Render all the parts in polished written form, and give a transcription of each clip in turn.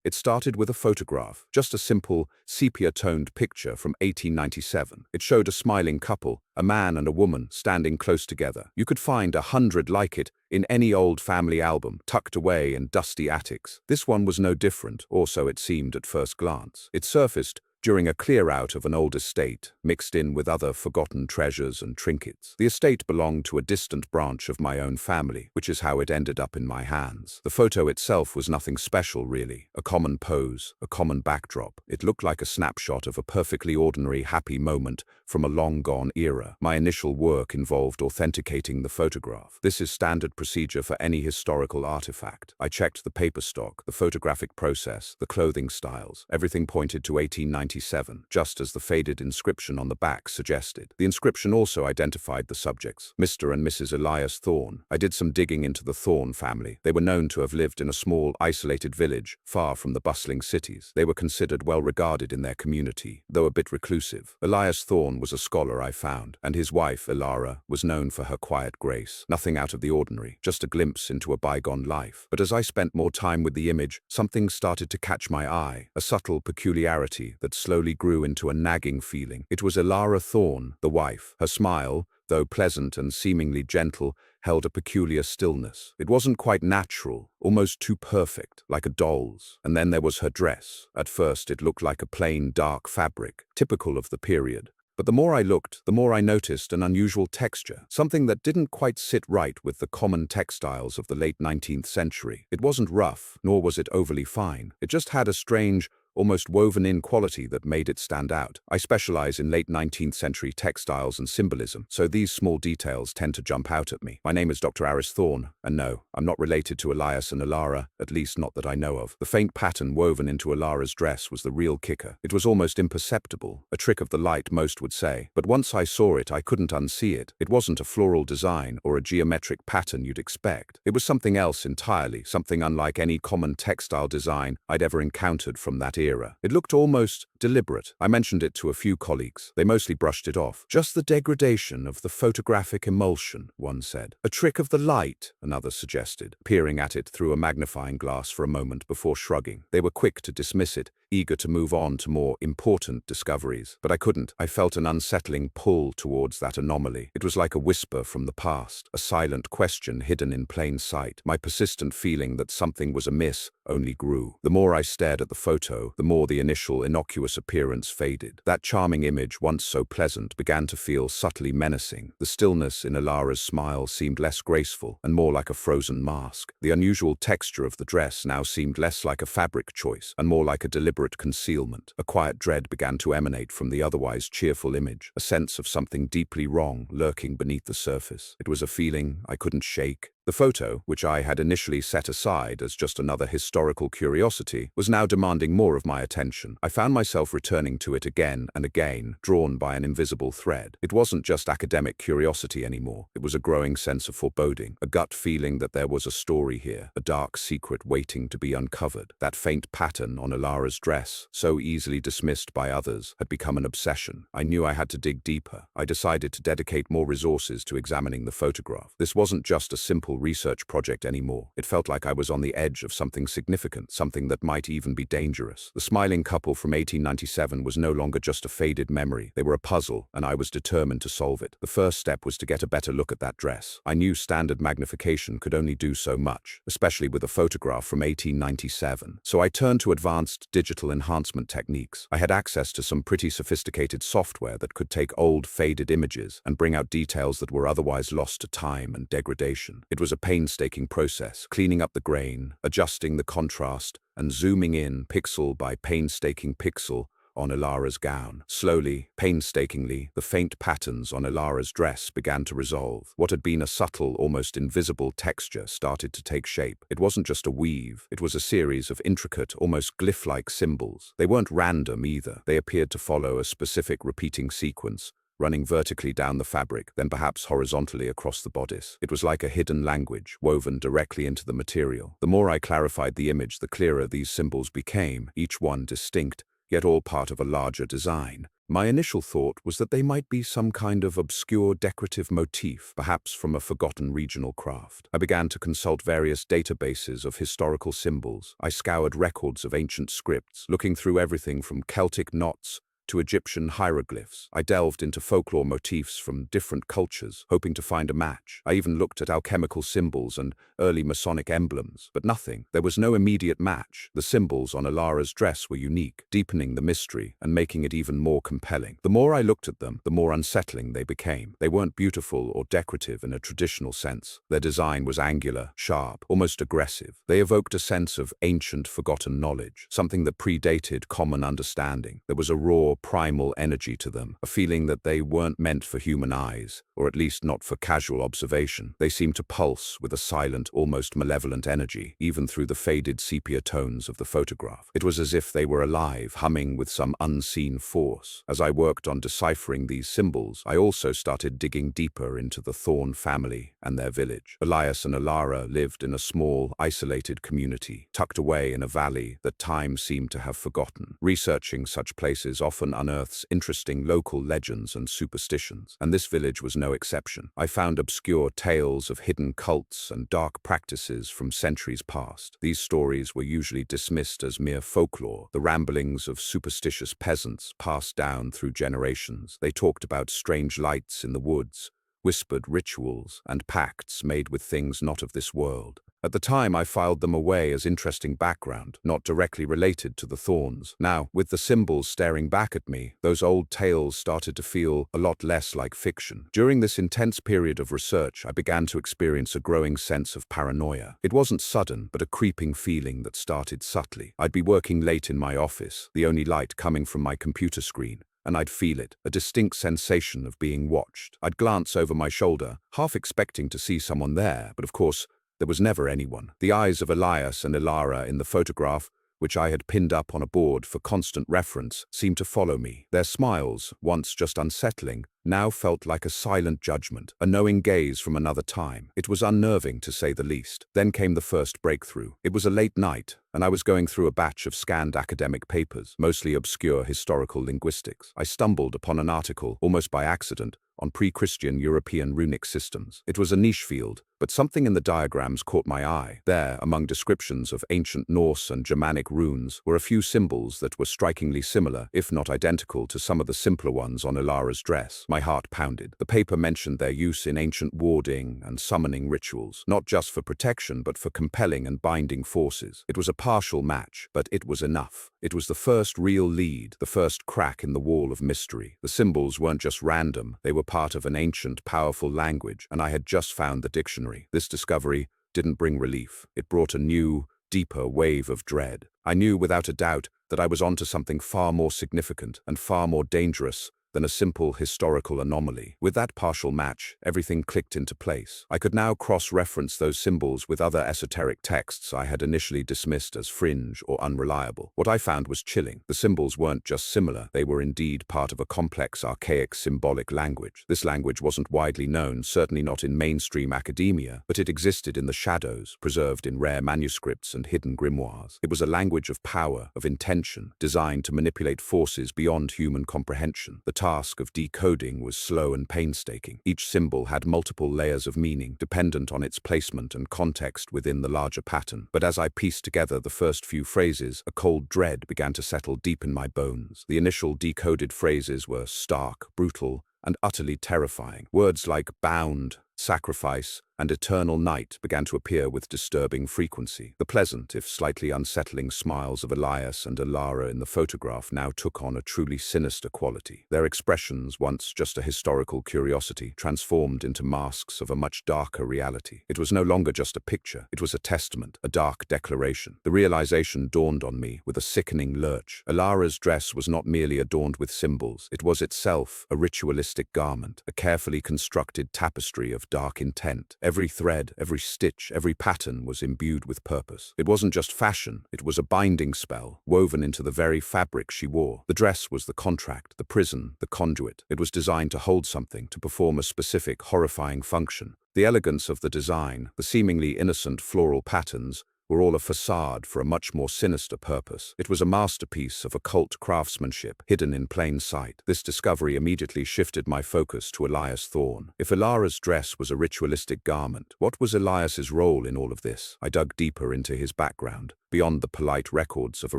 It started with a photograph, just a simple, sepia-toned picture from 1897. It showed a smiling couple, a man and a woman, standing close together. You could find 100 like it in any old family album, tucked away in dusty attics. This one was no different, or so it seemed at first glance. It surfaced during a clear-out of an old estate, mixed in with other forgotten treasures and trinkets. The estate belonged to a distant branch of my own family, which is how it ended up in my hands. The photo itself was nothing special, really. A common pose, a common backdrop. It looked like a snapshot of a perfectly ordinary, happy moment from a long-gone era. My initial work involved authenticating the photograph. This is standard procedure for any historical artifact. I checked the paper stock, the photographic process, the clothing styles. Everything pointed to 1897, just as the faded inscription on the back suggested. The inscription also identified the subjects, Mr. and Mrs. Elias Thorne. I did some digging into the Thorne family. They were known to have lived in a small, isolated village, far from the bustling cities. They were considered well-regarded in their community, though a bit reclusive. Elias Thorne was a scholar, I found, and his wife, Ilara, was known for her quiet grace. Nothing out of the ordinary, just a glimpse into a bygone life. But as I spent more time with the image, something started to catch my eye, a subtle peculiarity that slowly grew into a nagging feeling. It was Ilara Thorne, the wife. Her smile, though pleasant and seemingly gentle, held a peculiar stillness. It wasn't quite natural, almost too perfect, like a doll's. And then there was her dress. At first it looked like a plain, dark fabric, typical of the period. But the more I looked, the more I noticed an unusual texture, something that didn't quite sit right with the common textiles of the late 19th century. It wasn't rough, nor was it overly fine. It just had a strange, almost woven-in quality that made it stand out. I specialize in late 19th century textiles and symbolism, so these small details tend to jump out at me. My name is Dr. Aris Thorne, and no, I'm not related to Elias and Ilara, at least not that I know of. The faint pattern woven into Ilara's dress was the real kicker. It was almost imperceptible, a trick of the light most would say. But once I saw it, I couldn't unsee it. It wasn't a floral design or a geometric pattern you'd expect. It was something else entirely, something unlike any common textile design I'd ever encountered from that era. It looked almost deliberate. I mentioned it to a few colleagues. They mostly brushed it off. Just the degradation of the photographic emulsion, one said. A trick of the light, another suggested, peering at it through a magnifying glass for a moment before shrugging. They were quick to dismiss it, eager to move on to more important discoveries. But I couldn't. I felt an unsettling pull towards that anomaly. It was like a whisper from the past, a silent question hidden in plain sight. My persistent feeling that something was amiss only grew. The more I stared at the photo, the more the initial innocuous appearance faded. That charming image, once so pleasant, began to feel subtly menacing. The stillness in Ilara's smile seemed less graceful and more like a frozen mask. The unusual texture of the dress now seemed less like a fabric choice and more like a deliberate concealment. A quiet dread began to emanate from the otherwise cheerful image, a sense of something deeply wrong lurking beneath the surface. It was a feeling I couldn't shake. The photo, which I had initially set aside as just another historical curiosity, was now demanding more of my attention. I found myself returning to it again and again, drawn by an invisible thread. It wasn't just academic curiosity anymore. It was a growing sense of foreboding, a gut feeling that there was a story here, a dark secret waiting to be uncovered. That faint pattern on Ilara's dress, so easily dismissed by others, had become an obsession. I knew I had to dig deeper. I decided to dedicate more resources to examining the photograph. This wasn't just a simple research project anymore. It felt like I was on the edge of something significant, something that might even be dangerous. The smiling couple from 1897 was no longer just a faded memory. They were a puzzle, and I was determined to solve it. The first step was to get a better look at that dress. I knew standard magnification could only do so much, especially with a photograph from 1897. So I turned to advanced digital enhancement techniques. I had access to some pretty sophisticated software that could take old, faded images and bring out details that were otherwise lost to time and degradation. It was a painstaking process, cleaning up the grain, adjusting the contrast, and zooming in pixel by painstaking pixel on Ilara's gown. Slowly, painstakingly, the faint patterns on Ilara's dress began to resolve. What had been a subtle, almost invisible texture started to take shape. It wasn't just a weave, it was a series of intricate, almost glyph-like symbols. They weren't random either. They appeared to follow a specific repeating sequence, running vertically down the fabric, then perhaps horizontally across the bodice. It was like a hidden language, woven directly into the material. The more I clarified the image, the clearer these symbols became, each one distinct, yet all part of a larger design. My initial thought was that they might be some kind of obscure decorative motif, perhaps from a forgotten regional craft. I began to consult various databases of historical symbols. I scoured records of ancient scripts, looking through everything from Celtic knots to Egyptian hieroglyphs. I delved into folklore motifs from different cultures, hoping to find a match. I even looked at alchemical symbols and early Masonic emblems, but nothing. There was no immediate match. The symbols on Ilara's dress were unique, deepening the mystery and making it even more compelling. The more I looked at them, the more unsettling they became. They weren't beautiful or decorative in a traditional sense. Their design was angular, sharp, almost aggressive. They evoked a sense of ancient, forgotten knowledge, something that predated common understanding. There was a raw, primal energy to them, a feeling that they weren't meant for human eyes, or at least not for casual observation. They seemed to pulse with a silent, almost malevolent energy, even through the faded sepia tones of the photograph. It was as if they were alive, humming with some unseen force. As I worked on deciphering these symbols, I also started digging deeper into the Thorn family and their village. Elias and Ilara lived in a small, isolated community, tucked away in a valley that time seemed to have forgotten. Researching such places often unearths interesting local legends and superstitions, and this village was no exception. I found obscure tales of hidden cults and dark practices from centuries past. These stories were usually dismissed as mere folklore, the ramblings of superstitious peasants passed down through generations. They talked about strange lights in the woods, whispered rituals, and pacts made with things not of this world. At the time, I filed them away as interesting background, not directly related to the Thorns. Now, with the symbols staring back at me, those old tales started to feel a lot less like fiction. During this intense period of research, I began to experience a growing sense of paranoia. It wasn't sudden, but a creeping feeling that started subtly. I'd be working late in my office, the only light coming from my computer screen, and I'd feel it, a distinct sensation of being watched. I'd glance over my shoulder, half expecting to see someone there, but of course, there was never anyone. The eyes of Elias and Ilara in the photograph, which I had pinned up on a board for constant reference, seemed to follow me. Their smiles, once just unsettling, now felt like a silent judgment, a knowing gaze from another time. It was unnerving, to say the least. Then came the first breakthrough. It was a late night, and I was going through a batch of scanned academic papers, mostly obscure historical linguistics. I stumbled upon an article, almost by accident, on pre-Christian European runic systems. It was a niche field, but something in the diagrams caught my eye. There, among descriptions of ancient Norse and Germanic runes, were a few symbols that were strikingly similar, if not identical, to some of the simpler ones on Ilara's dress. My heart pounded. The paper mentioned their use in ancient warding and summoning rituals, not just for protection, but for compelling and binding forces. It was a partial match, but it was enough. It was the first real lead, the first crack in the wall of mystery. The symbols weren't just random, they were part of an ancient, powerful language, and I had just found the dictionary. This discovery didn't bring relief. It brought a new, deeper wave of dread. I knew without a doubt that I was onto something far more significant and far more dangerous than a simple historical anomaly. With that partial match, everything clicked into place. I could now cross-reference those symbols with other esoteric texts I had initially dismissed as fringe or unreliable. What I found was chilling. The symbols weren't just similar, they were indeed part of a complex, archaic symbolic language. This language wasn't widely known, certainly not in mainstream academia, but it existed in the shadows, preserved in rare manuscripts and hidden grimoires. It was a language of power, of intention, designed to manipulate forces beyond human comprehension. The task of decoding was slow and painstaking. Each symbol had multiple layers of meaning, dependent on its placement and context within the larger pattern. But as I pieced together the first few phrases, a cold dread began to settle deep in my bones. The initial decoded phrases were stark, brutal, and utterly terrifying. Words like bound, sacrifice, and eternal night began to appear with disturbing frequency. The pleasant, if slightly unsettling smiles of Elias and Ilara in the photograph now took on a truly sinister quality. Their expressions, once just a historical curiosity, transformed into masks of a much darker reality. It was no longer just a picture, it was a testament, a dark declaration. The realization dawned on me with a sickening lurch. Ilara's dress was not merely adorned with symbols, it was itself a ritualistic garment, a carefully constructed tapestry of dark intent. Every thread, every stitch, every pattern was imbued with purpose. It wasn't just fashion, it was a binding spell, woven into the very fabric she wore. The dress was the contract, the prison, the conduit. It was designed to hold something, to perform a specific, horrifying function. The elegance of the design, the seemingly innocent floral patterns, were all a facade for a much more sinister purpose. It was a masterpiece of occult craftsmanship, hidden in plain sight. This discovery immediately shifted my focus to Elias Thorne. If Ilara's dress was a ritualistic garment, what was Elias's role in all of this? I dug deeper into his background. Beyond the polite records of a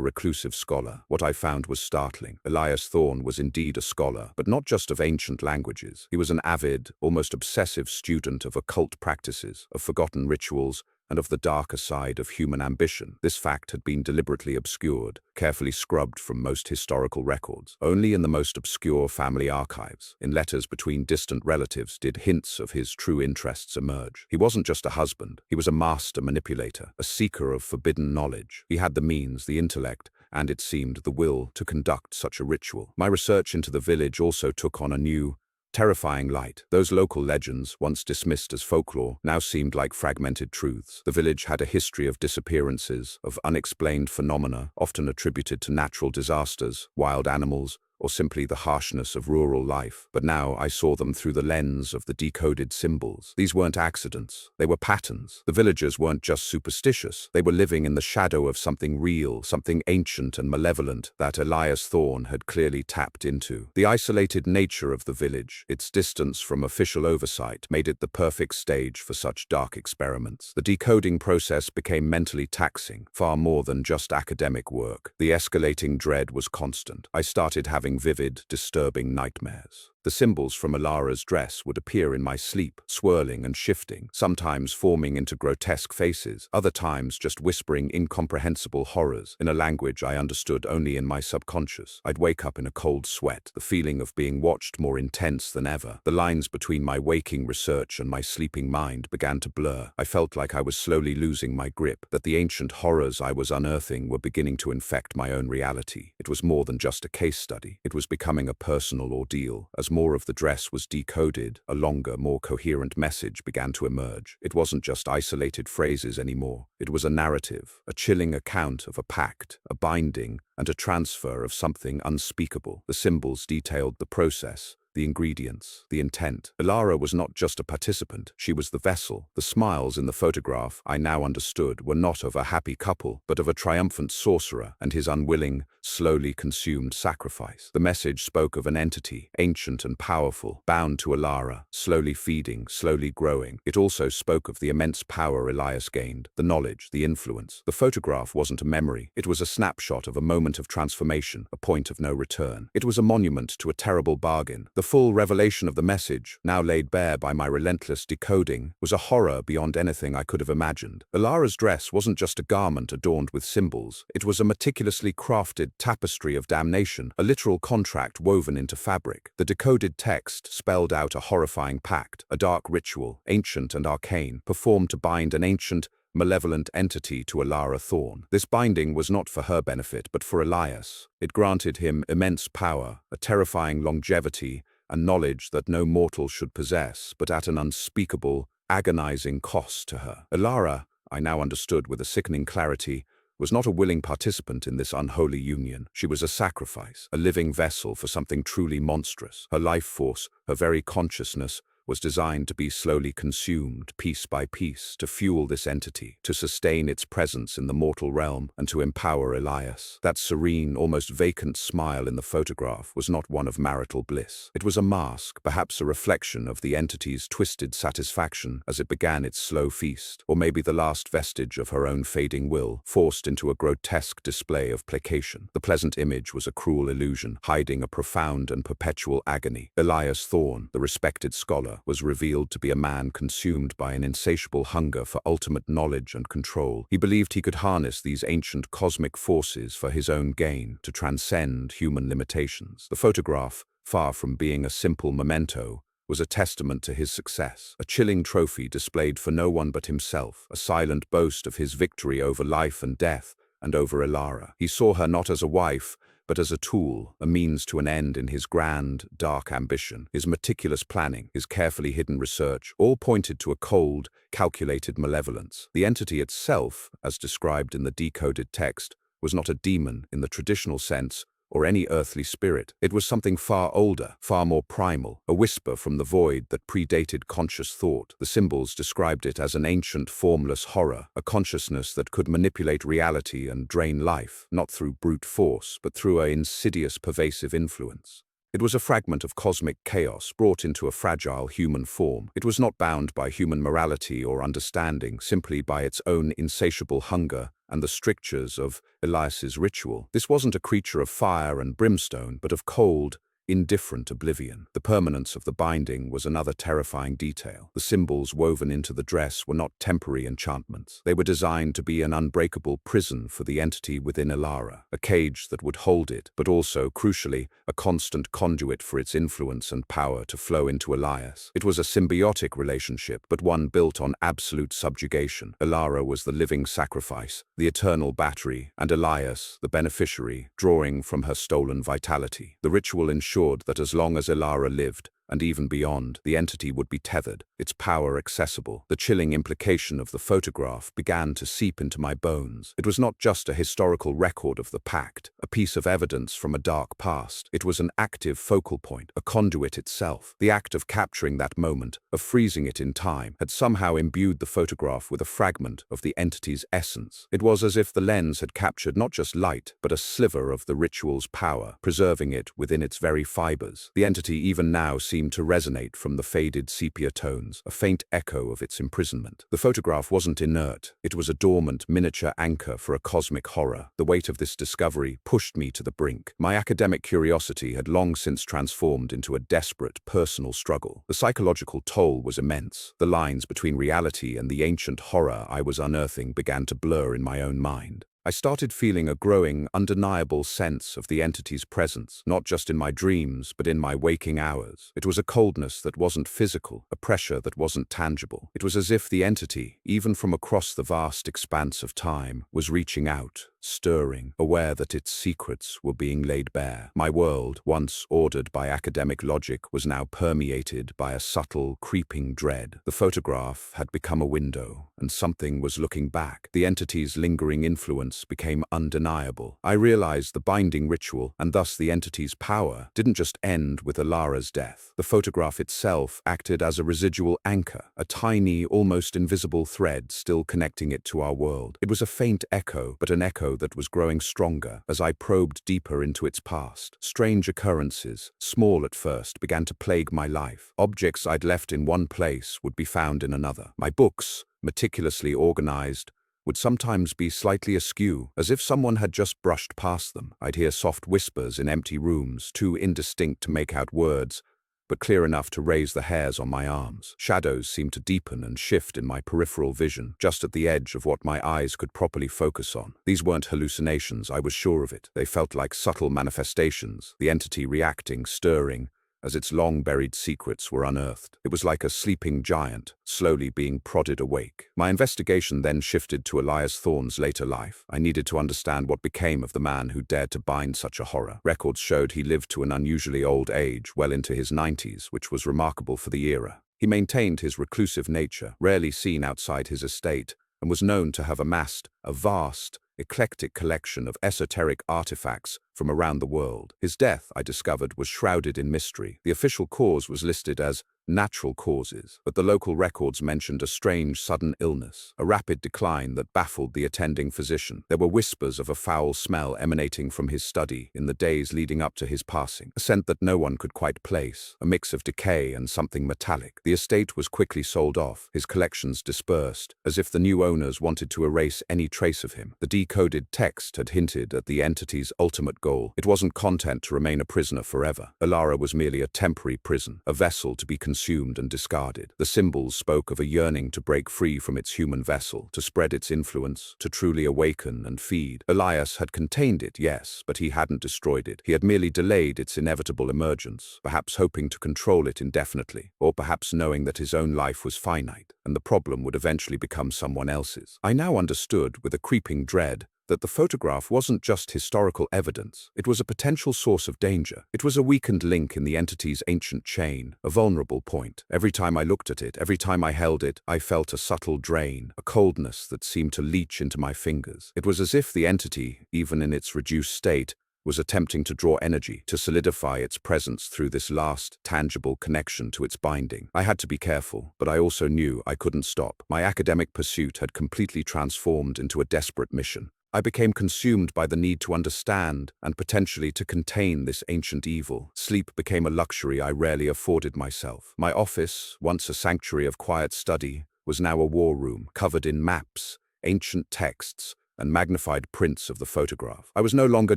reclusive scholar, what I found was startling. Elias Thorne was indeed a scholar, but not just of ancient languages. He was an avid, almost obsessive student of occult practices, of forgotten rituals, and of the darker side of human ambition. This fact had been deliberately obscured, carefully scrubbed from most historical records. Only in the most obscure family archives, in letters between distant relatives, did hints of his true interests emerge. He wasn't just a husband, he was a master manipulator, a seeker of forbidden knowledge. He had the means, the intellect, and it seemed the will to conduct such a ritual. My research into the village also took on a new, terrifying light. Those local legends, once dismissed as folklore, now seemed like fragmented truths. The village had a history of disappearances, of unexplained phenomena, often attributed to natural disasters, wild animals, or simply the harshness of rural life. But now I saw them through the lens of the decoded symbols. These weren't accidents, they were patterns. The villagers weren't just superstitious, they were living in the shadow of something real, something ancient and malevolent that Elias Thorne had clearly tapped into. The isolated nature of the village, its distance from official oversight, made it the perfect stage for such dark experiments. The decoding process became mentally taxing, far more than just academic work. The escalating dread was constant. I started having vivid, disturbing nightmares. The symbols from Ilara's dress would appear in my sleep, swirling and shifting, sometimes forming into grotesque faces, other times just whispering incomprehensible horrors in a language I understood only in my subconscious. I'd wake up in a cold sweat, the feeling of being watched more intense than ever. The lines between my waking research and my sleeping mind began to blur. I felt like I was slowly losing my grip, that the ancient horrors I was unearthing were beginning to infect my own reality. It was more than just a case study. It was becoming a personal ordeal. As more of the dress was decoded, a longer, more coherent message began to emerge. It wasn't just isolated phrases anymore. It was a narrative, a chilling account of a pact, a binding, and a transfer of something unspeakable. The symbols detailed the process, the ingredients, the intent. Ilara was not just a participant, she was the vessel. The smiles in the photograph, I now understood, were not of a happy couple, but of a triumphant sorcerer and his unwilling, slowly consumed sacrifice. The message spoke of an entity, ancient and powerful, bound to Ilara, slowly feeding, slowly growing. It also spoke of the immense power Elias gained, the knowledge, the influence. The photograph wasn't a memory, it was a snapshot of a moment of transformation, a point of no return. It was a monument to a terrible bargain. The full revelation of the message, now laid bare by my relentless decoding, was a horror beyond anything I could have imagined. Ilara's dress wasn't just a garment adorned with symbols, it was a meticulously crafted tapestry of damnation, a literal contract woven into fabric. The decoded text spelled out a horrifying pact, a dark ritual, ancient and arcane, performed to bind an ancient, malevolent entity to Ilara Thorne. This binding was not for her benefit, but for Elias. It granted him immense power, a terrifying longevity, and knowledge that no mortal should possess, but at an unspeakable, agonizing cost to her. Ilara, I now understood with a sickening clarity, was not a willing participant in this unholy union. She was a sacrifice, a living vessel for something truly monstrous. Her life force, her very consciousness, was designed to be slowly consumed, piece by piece, to fuel this entity, to sustain its presence in the mortal realm, and to empower Elias. That serene, almost vacant smile in the photograph was not one of marital bliss. It was a mask, perhaps a reflection of the entity's twisted satisfaction as it began its slow feast, or maybe the last vestige of her own fading will, forced into a grotesque display of placation. The pleasant image was a cruel illusion, hiding a profound and perpetual agony. Elias Thorne, the respected scholar, was revealed to be a man consumed by an insatiable hunger for ultimate knowledge and control. He believed he could harness these ancient cosmic forces for his own gain, to transcend human limitations. The photograph, far from being a simple memento, was a testament to his success, a chilling trophy displayed for no one but himself, a silent boast of his victory over life and death, and over Ilara. He saw her not as a wife, but as a tool, a means to an end in his grand, dark ambition. His meticulous planning, his carefully hidden research, all pointed to a cold, calculated malevolence. The entity itself, as described in the decoded text, was not a demon in the traditional sense, or any earthly spirit. It was something far older, far more primal, a whisper from the void that predated conscious thought. The symbols described it as an ancient, formless horror, a consciousness that could manipulate reality and drain life, not through brute force, but through an insidious, pervasive influence. It was a fragment of cosmic chaos brought into a fragile human form. It was not bound by human morality or understanding, simply by its own insatiable hunger and the strictures of Elias's ritual. This wasn't a creature of fire and brimstone, but of cold, indifferent oblivion. The permanence of the binding was another terrifying detail. The symbols woven into the dress were not temporary enchantments. They were designed to be an unbreakable prison for the entity within Elara, a cage that would hold it, but also, crucially, a constant conduit for its influence and power to flow into Elias. It was a symbiotic relationship, but one built on absolute subjugation. Elara was the living sacrifice, the eternal battery, and Elias, the beneficiary, drawing from her stolen vitality. The ritual ensured that as long as Elara lived, and even beyond, the entity would be tethered, its power accessible. The chilling implication of the photograph began to seep into my bones. It was not just a historical record of the pact, a piece of evidence from a dark past. It was an active focal point, a conduit itself. The act of capturing that moment, of freezing it in time, had somehow imbued the photograph with a fragment of the entity's essence. It was as if the lens had captured not just light, but a sliver of the ritual's power, preserving it within its very fibers. The entity even now seemed to resonate from the faded sepia tones, a faint echo of its imprisonment. The photograph wasn't inert. It was a dormant, miniature anchor for a cosmic horror. The weight of this discovery pushed me to the brink. My academic curiosity had long since transformed into a desperate, personal struggle. The psychological toll was immense. The lines between reality and the ancient horror I was unearthing began to blur in my own mind. I started feeling a growing, undeniable sense of the entity's presence, not just in my dreams, but in my waking hours. It was a coldness that wasn't physical, a pressure that wasn't tangible. It was as if the entity, even from across the vast expanse of time, was reaching out, stirring, aware that its secrets were being laid bare. My world, once ordered by academic logic, was now permeated by a subtle, creeping dread. The photograph had become a window, and something was looking back. The entity's lingering influence became undeniable. I realized the binding ritual, and thus the entity's power, didn't just end with Elara's death. The photograph itself acted as a residual anchor, a tiny, almost invisible thread still connecting it to our world. It was a faint echo, but an echo that was growing stronger as I probed deeper into its past. Strange occurrences, small at first, began to plague my life. Objects I'd left in one place would be found in another. My books, meticulously organized, would sometimes be slightly askew, as if someone had just brushed past them. I'd hear soft whispers in empty rooms, too indistinct to make out words, but clear enough to raise the hairs on my arms. Shadows seemed to deepen and shift in my peripheral vision, just at the edge of what my eyes could properly focus on. These weren't hallucinations, I was sure of it. They felt like subtle manifestations, the entity reacting, stirring, as its long-buried secrets were unearthed. It was like a sleeping giant, slowly being prodded awake. My investigation then shifted to Elias Thorne's later life. I needed to understand what became of the man who dared to bind such a horror. Records showed he lived to an unusually old age, well into his 90s, which was remarkable for the era. He maintained his reclusive nature, rarely seen outside his estate, and was known to have amassed a vast, eclectic collection of esoteric artifacts from around the world. His death, I discovered, was shrouded in mystery. The official cause was listed as natural causes, but the local records mentioned a strange sudden illness, a rapid decline that baffled the attending physician. There were whispers of a foul smell emanating from his study in the days leading up to his passing, a scent that no one could quite place, a mix of decay and something metallic. The estate was quickly sold off, his collections dispersed, as if the new owners wanted to erase any trace of him. The decoded text had hinted at the entity's ultimate goal. It wasn't content to remain a prisoner forever. Elara was merely a temporary prison, a vessel to be consumed and discarded. The symbols spoke of a yearning to break free from its human vessel, to spread its influence, to truly awaken and feed. Elias had contained it, yes, but he hadn't destroyed it. He had merely delayed its inevitable emergence, perhaps hoping to control it indefinitely, or perhaps knowing that his own life was finite, and the problem would eventually become someone else's. I now understood, with a creeping dread, that the photograph wasn't just historical evidence. It was a potential source of danger. It was a weakened link in the entity's ancient chain, a vulnerable point. Every time I looked at it, every time I held it, I felt a subtle drain, a coldness that seemed to leach into my fingers. It was as if the entity, even in its reduced state, was attempting to draw energy, to solidify its presence through this last, tangible connection to its binding. I had to be careful, but I also knew I couldn't stop. My academic pursuit had completely transformed into a desperate mission. I became consumed by the need to understand and potentially to contain this ancient evil. Sleep became a luxury I rarely afforded myself. My office, once a sanctuary of quiet study, was now a war room covered in maps, ancient texts, and magnified prints of the photograph. I was no longer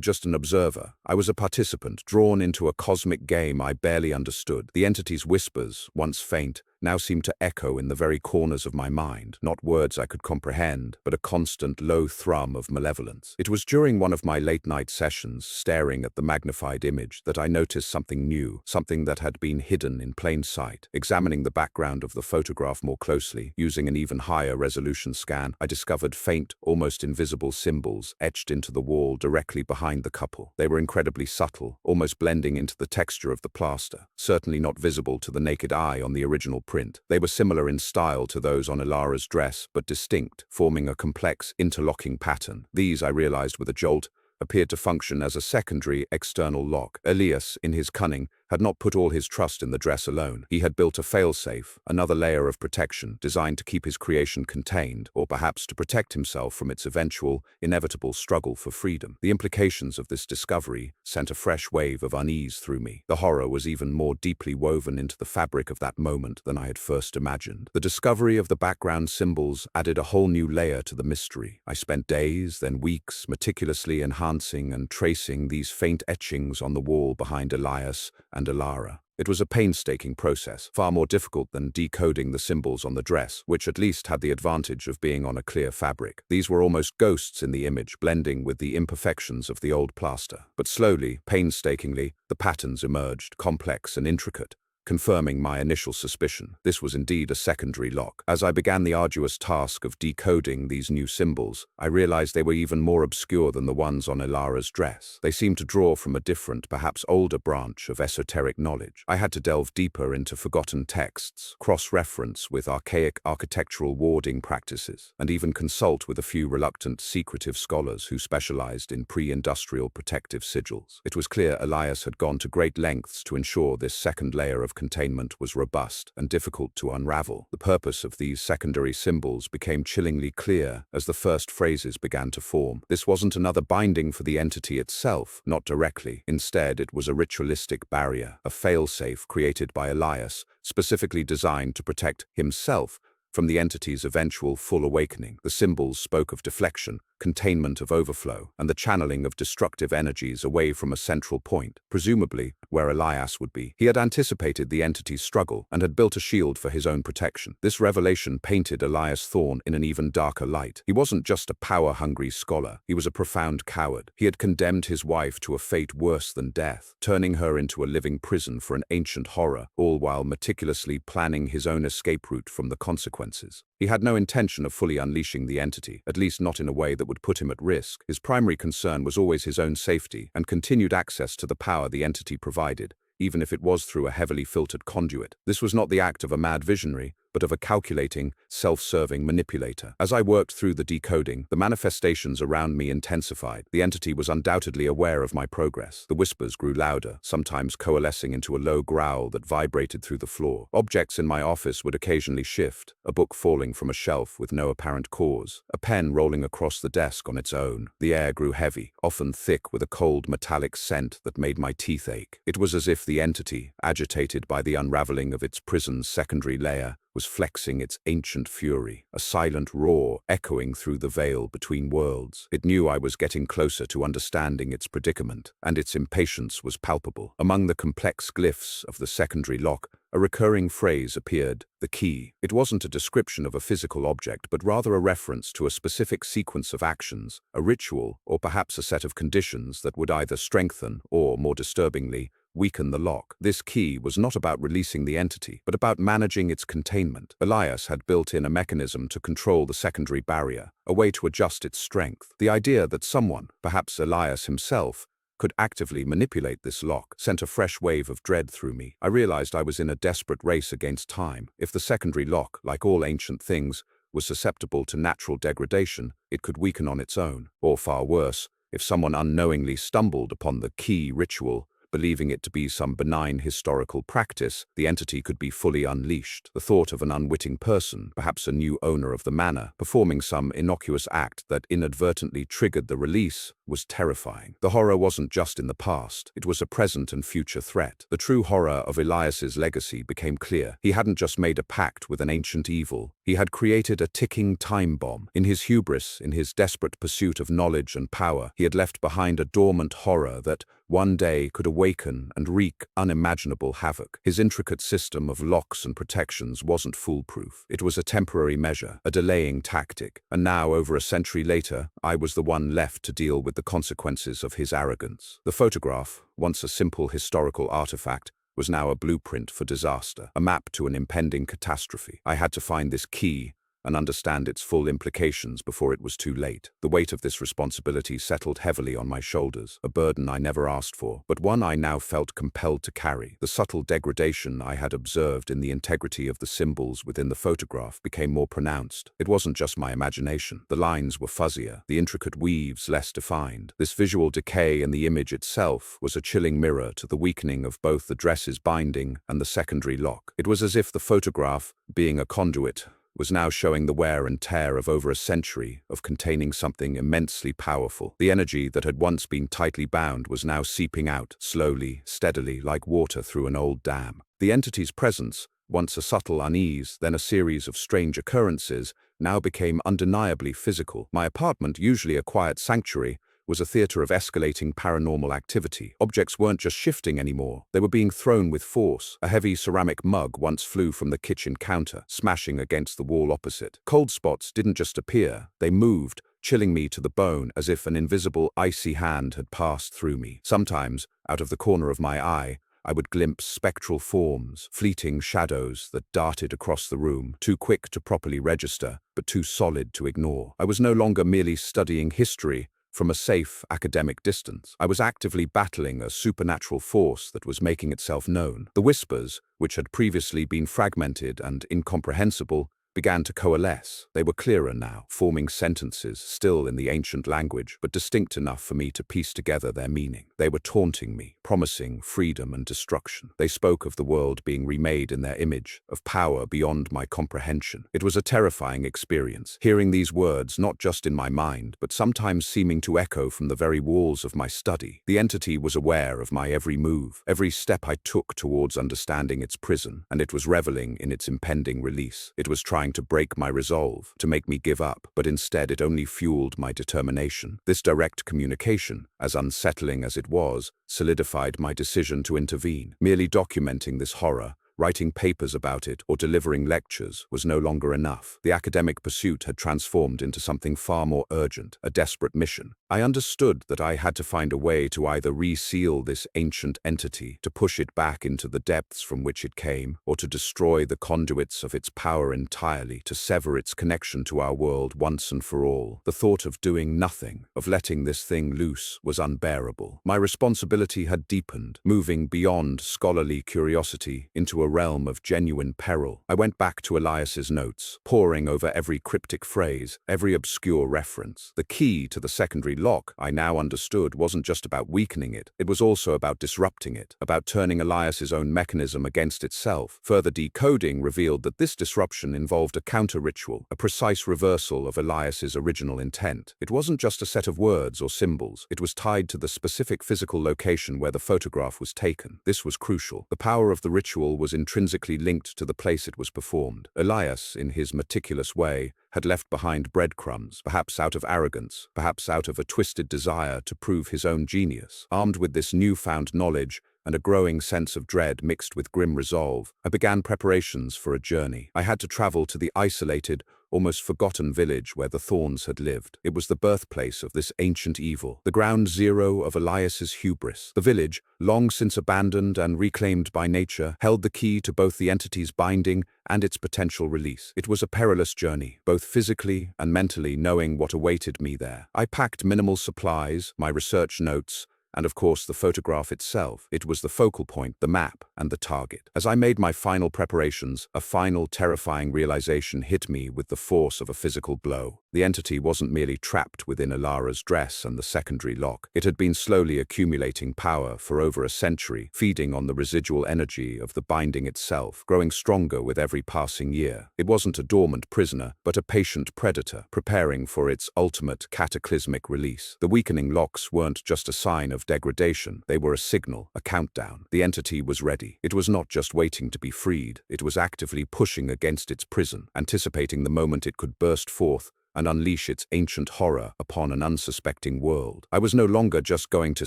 just an observer. I was a participant, drawn into a cosmic game I barely understood. The entity's whispers, once faint, now seemed to echo in the very corners of my mind, not words I could comprehend, but a constant low thrum of malevolence. It was during one of my late-night sessions, staring at the magnified image, that I noticed something new, something that had been hidden in plain sight. Examining the background of the photograph more closely, using an even higher resolution scan, I discovered faint, almost invisible symbols etched into the wall directly behind the couple. They were incredibly subtle, almost blending into the texture of the plaster, certainly not visible to the naked eye on the original print. They were similar in style to those on Ilara's dress, but distinct, forming a complex, interlocking pattern. These, I realized with a jolt, appeared to function as a secondary, external lock. Elias, in his cunning, had not put all his trust in the dress alone. He had built a failsafe, another layer of protection, designed to keep his creation contained, or perhaps to protect himself from its eventual, inevitable struggle for freedom. The implications of this discovery sent a fresh wave of unease through me. The horror was even more deeply woven into the fabric of that moment than I had first imagined. The discovery of the background symbols added a whole new layer to the mystery. I spent days, then weeks, meticulously enhancing and tracing these faint etchings on the wall behind Elias and Ilara. It was a painstaking process, far more difficult than decoding the symbols on the dress, which at least had the advantage of being on a clear fabric. These were almost ghosts in the image, blending with the imperfections of the old plaster. But slowly, painstakingly, the patterns emerged, complex and intricate, confirming my initial suspicion. This was indeed a secondary lock. As I began the arduous task of decoding these new symbols, I realized they were even more obscure than the ones on Ilara's dress. They seemed to draw from a different, perhaps older branch of esoteric knowledge. I had to delve deeper into forgotten texts, cross-reference with archaic architectural warding practices, and even consult with a few reluctant, secretive scholars who specialized in pre-industrial protective sigils. It was clear Elias had gone to great lengths to ensure this second layer of containment was robust and difficult to unravel. The purpose of these secondary symbols became chillingly clear as the first phrases began to form. This wasn't another binding for the entity itself, not directly. Instead, it was a ritualistic barrier, a failsafe created by Elias, specifically designed to protect himself from the entity's eventual full awakening. The symbols spoke of deflection, containment of overflow, and the channeling of destructive energies away from a central point, presumably where Elias would be. He had anticipated the entity's struggle and had built a shield for his own protection. This revelation painted Elias Thorne in an even darker light. He wasn't just a power-hungry scholar, he was a profound coward. He had condemned his wife to a fate worse than death, turning her into a living prison for an ancient horror, all while meticulously planning his own escape route from the consequences. He had no intention of fully unleashing the entity, at least not in a way that would put him at risk. His primary concern was always his own safety and continued access to the power the entity provided, even if it was through a heavily filtered conduit. This was not the act of a mad visionary, but of a calculating, self-serving manipulator. As I worked through the decoding, the manifestations around me intensified. The entity was undoubtedly aware of my progress. The whispers grew louder, sometimes coalescing into a low growl that vibrated through the floor. Objects in my office would occasionally shift, a book falling from a shelf with no apparent cause, a pen rolling across the desk on its own. The air grew heavy, often thick with a cold metallic scent that made my teeth ache. It was as if the entity, agitated by the unraveling of its prison's secondary layer, was flexing its ancient fury, a silent roar echoing through the veil between worlds. It knew I was getting closer to understanding its predicament, and its impatience was palpable. Among the complex glyphs of the secondary lock, a recurring phrase appeared, the key. It wasn't a description of a physical object, but rather a reference to a specific sequence of actions, a ritual, or perhaps a set of conditions that would either strengthen or, more disturbingly, weaken the lock. This key was not about releasing the entity, but about managing its containment. Elias had built in a mechanism to control the secondary barrier, a way to adjust its strength. The idea that someone, perhaps Elias himself, could actively manipulate this lock sent a fresh wave of dread through me. I realized I was in a desperate race against time. If the secondary lock, like all ancient things, was susceptible to natural degradation, it could weaken on its own, or far worse, If someone unknowingly stumbled upon the key ritual, believing it to be some benign historical practice, the entity could be fully unleashed. The thought of an unwitting person, perhaps a new owner of the manor, performing some innocuous act that inadvertently triggered the release was terrifying. The horror wasn't just in the past, it was a present and future threat. The true horror of Elias's legacy became clear. He hadn't just made a pact with an ancient evil, he had created a ticking time bomb. In his hubris, in his desperate pursuit of knowledge and power, he had left behind a dormant horror that, one day, could awaken and wreak unimaginable havoc. His intricate system of locks and protections wasn't foolproof. It was a temporary measure, a delaying tactic, and now, over a century later, I was the one left to deal with the consequences of his arrogance. The photograph, once a simple historical artifact, was now a blueprint for disaster, a map to an impending catastrophe. I had to find this key and understand its full implications before it was too late. The weight of this responsibility settled heavily on my shoulders, a burden I never asked for, but one I now felt compelled to carry. The subtle degradation I had observed in the integrity of the symbols within the photograph became more pronounced. It wasn't just my imagination. The lines were fuzzier, the intricate weaves less defined. This visual decay in the image itself was a chilling mirror to the weakening of both the dress's binding and the secondary lock. It was as if the photograph, being a conduit, was now showing the wear and tear of over a century of containing something immensely powerful. The energy that had once been tightly bound was now seeping out, slowly, steadily, like water through an old dam. The entity's presence, once a subtle unease, then a series of strange occurrences, now became undeniably physical. My apartment, usually a quiet sanctuary, was a theater of escalating paranormal activity. Objects weren't just shifting anymore, they were being thrown with force. A heavy ceramic mug once flew from the kitchen counter, smashing against the wall opposite. Cold spots didn't just appear, they moved, chilling me to the bone as if an invisible, icy hand had passed through me. Sometimes, out of the corner of my eye, I would glimpse spectral forms, fleeting shadows that darted across the room, too quick to properly register, but too solid to ignore. I was no longer merely studying history from a safe academic distance. I was actively battling a supernatural force that was making itself known. The whispers, which had previously been fragmented and incomprehensible, began to coalesce. They were clearer now, forming sentences still in the ancient language, but distinct enough for me to piece together their meaning. They were taunting me, promising freedom and destruction. They spoke of the world being remade in their image, of power beyond my comprehension. It was a terrifying experience, hearing these words not just in my mind, but sometimes seeming to echo from the very walls of my study. The entity was aware of my every move, every step I took towards understanding its prison, and it was reveling in its impending release. It was trying to break my resolve, to make me give up, but instead it only fueled my determination. This direct communication, as unsettling as it was, solidified my decision to intervene. Merely documenting this horror, writing papers about it, or delivering lectures was no longer enough. The academic pursuit had transformed into something far more urgent, a desperate mission. I understood that I had to find a way to either reseal this ancient entity, to push it back into the depths from which it came, or to destroy the conduits of its power entirely, to sever its connection to our world once and for all. The thought of doing nothing, of letting this thing loose, was unbearable. My responsibility had deepened, moving beyond scholarly curiosity into a realm of genuine peril. I went back to Elias's notes, poring over every cryptic phrase, every obscure reference. The key to the secondary lock, I now understood, wasn't just about weakening it, it was also about disrupting it, about turning Elias's own mechanism against itself. Further decoding revealed that this disruption involved a counter-ritual, a precise reversal of Elias's original intent. It wasn't just a set of words or symbols, it was tied to the specific physical location where the photograph was taken. This was crucial. The power of the ritual was intrinsically linked to the place it was performed. Elias, in his meticulous way, had left behind breadcrumbs, perhaps out of arrogance, perhaps out of a twisted desire to prove his own genius. Armed with this newfound knowledge, and a growing sense of dread mixed with grim resolve, I began preparations for a journey. I had to travel to the isolated, almost forgotten village where the Thorns had lived. It was the birthplace of this ancient evil, the ground zero of Elias's hubris. The village, long since abandoned and reclaimed by nature, held the key to both the entity's binding and its potential release. It was a perilous journey, both physically and mentally, knowing what awaited me there. I packed minimal supplies, my research notes, And of course, the photograph itself. It was the focal point, the map, and the target. As I made my final preparations, a final terrifying realization hit me with the force of a physical blow. The entity wasn't merely trapped within Alara's dress and the secondary lock. It had been slowly accumulating power for over a century, feeding on the residual energy of the binding itself, growing stronger with every passing year. It wasn't a dormant prisoner, but a patient predator, preparing for its ultimate cataclysmic release. The weakening locks weren't just a sign of degradation, they were a signal, a countdown. The entity was ready. It was not just waiting to be freed, it was actively pushing against its prison, anticipating the moment it could burst forth and unleash its ancient horror upon an unsuspecting world. I was no longer just going to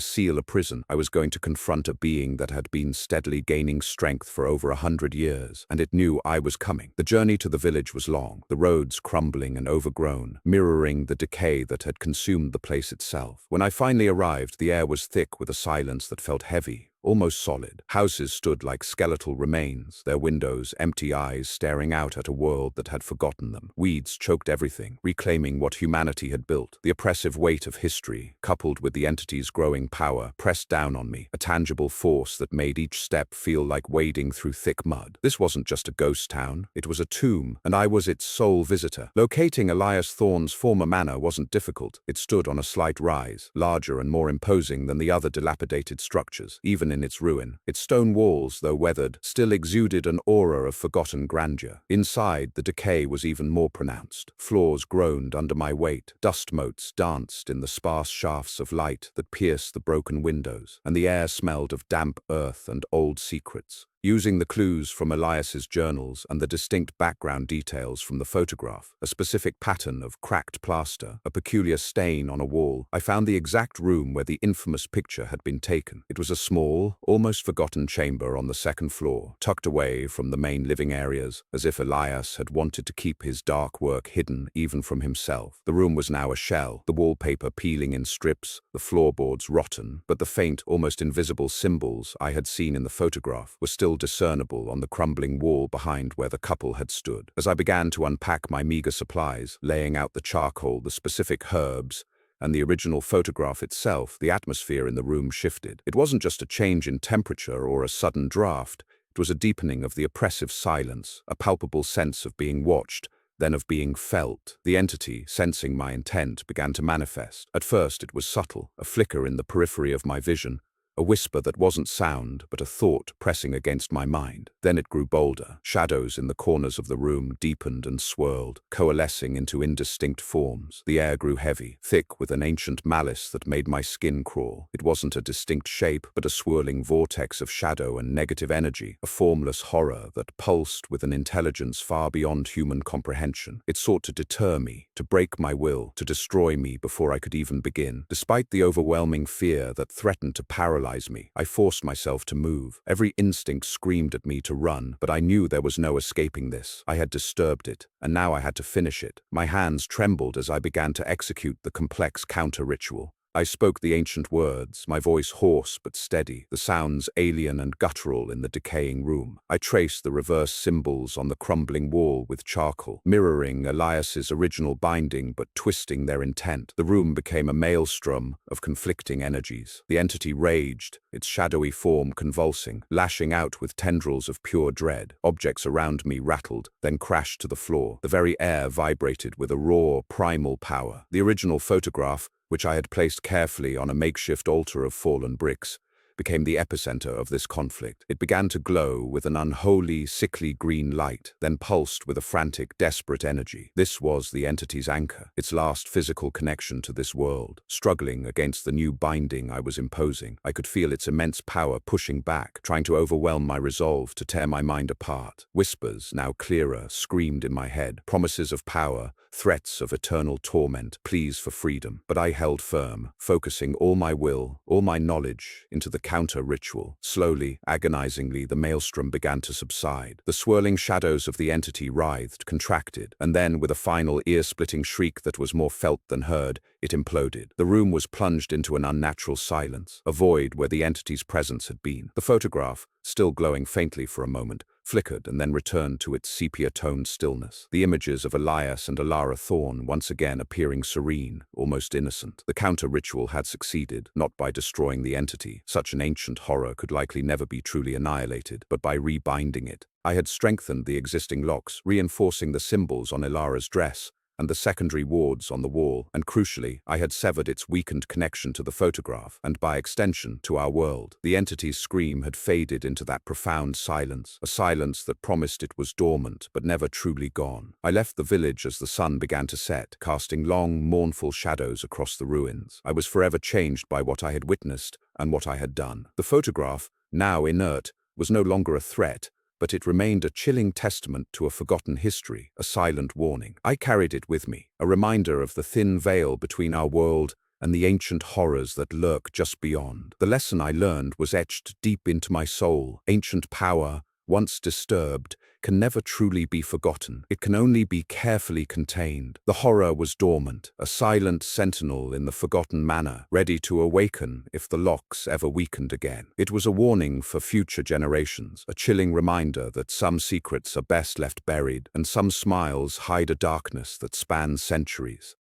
seal a prison, I was going to confront a being that had been steadily gaining strength for over 100 years, and it knew I was coming. The journey to the village was long, the roads crumbling and overgrown, mirroring the decay that had consumed the place itself. When I finally arrived, the air was thick with a silence that felt heavy, almost solid. Houses stood like skeletal remains, their windows empty eyes staring out at a world that had forgotten them. Weeds choked everything, reclaiming what humanity had built. The oppressive weight of history, coupled with the entity's growing power, pressed down on me, a tangible force that made each step feel like wading through thick mud. This wasn't just a ghost town, it was a tomb, and I was its sole visitor. Locating Elias Thorne's former manor wasn't difficult. It stood on a slight rise, larger and more imposing than the other dilapidated structures. Even in its ruin, its stone walls, though weathered, still exuded an aura of forgotten grandeur. Inside, the decay was even more pronounced. Floors groaned under my weight, dust motes danced in the sparse shafts of light that pierced the broken windows, and the air smelled of damp earth and old secrets. Using the clues from Elias's journals and the distinct background details from the photograph, a specific pattern of cracked plaster, a peculiar stain on a wall, I found the exact room where the infamous picture had been taken. It was a small, almost forgotten chamber on the second floor, tucked away from the main living areas, as if Elias had wanted to keep his dark work hidden even from himself. The room was now a shell, the wallpaper peeling in strips, the floorboards rotten, but the faint, almost invisible symbols I had seen in the photograph were still discernible on the crumbling wall behind where the couple had stood. As I began to unpack my meager supplies, laying out the charcoal, the specific herbs, and the original photograph itself, the atmosphere in the room shifted. It wasn't just a change in temperature or a sudden draft, it was a deepening of the oppressive silence, a palpable sense of being watched, then of being felt. The entity, sensing my intent, began to manifest. At first it was subtle, a flicker in the periphery of my vision, a whisper that wasn't sound, but a thought pressing against my mind. Then it grew bolder. Shadows in the corners of the room deepened and swirled, coalescing into indistinct forms. The air grew heavy, thick with an ancient malice that made my skin crawl. It wasn't a distinct shape, but a swirling vortex of shadow and negative energy, a formless horror that pulsed with an intelligence far beyond human comprehension. It sought to deter me, to break my will, to destroy me before I could even begin. Despite the overwhelming fear that threatened to paralyze me, I forced myself to move. Every instinct screamed at me to run, but I knew there was no escaping this. I had disturbed it, and now I had to finish it. My hands trembled as I began to execute the complex counter-ritual. I spoke the ancient words, my voice hoarse but steady, the sounds alien and guttural in the decaying room. I traced the reverse symbols on the crumbling wall with charcoal, mirroring Elias's original binding but twisting their intent. The room became a maelstrom of conflicting energies. The entity raged, its shadowy form convulsing, lashing out with tendrils of pure dread. Objects around me rattled, then crashed to the floor. The very air vibrated with a raw, primal power. The original photograph, which I had placed carefully on a makeshift altar of fallen bricks, became the epicenter of this conflict. It began to glow with an unholy, sickly green light, then pulsed with a frantic, desperate energy. This was the entity's anchor, its last physical connection to this world. Struggling against the new binding I was imposing, I could feel its immense power pushing back, trying to overwhelm my resolve to tear my mind apart. Whispers, now clearer, screamed in my head, promises of power, threats of eternal torment, pleas for freedom. But I held firm, focusing all my will, all my knowledge, into the counter-ritual. Slowly, agonizingly, the maelstrom began to subside. The swirling shadows of the entity writhed, contracted, and then, with a final ear-splitting shriek that was more felt than heard, it imploded. The room was plunged into an unnatural silence, a void where the entity's presence had been. The photograph, still glowing faintly for a moment, flickered, and then returned to its sepia-toned stillness. The images of Elias and Alara Thorne once again appearing serene, almost innocent. The counter-ritual had succeeded, not by destroying the entity. Such an ancient horror could likely never be truly annihilated, but by rebinding it. I had strengthened the existing locks, reinforcing the symbols on Elara's dress and the secondary wards on the wall, and crucially, I had severed its weakened connection to the photograph, and by extension, to our world. The entity's scream had faded into that profound silence, a silence that promised it was dormant, but never truly gone. I left the village as the sun began to set, casting long, mournful shadows across the ruins. I was forever changed by what I had witnessed and what I had done. The photograph, now inert, was no longer a threat, but it remained a chilling testament to a forgotten history, a silent warning. I carried it with me, a reminder of the thin veil between our world and the ancient horrors that lurk just beyond. The lesson I learned was etched deep into my soul. Ancient power, once disturbed, can never truly be forgotten. It can only be carefully contained. The horror was dormant, a silent sentinel in the forgotten manor, ready to awaken if the locks ever weakened again. It was a warning for future generations, a chilling reminder that some secrets are best left buried, and some smiles hide a darkness that spans centuries.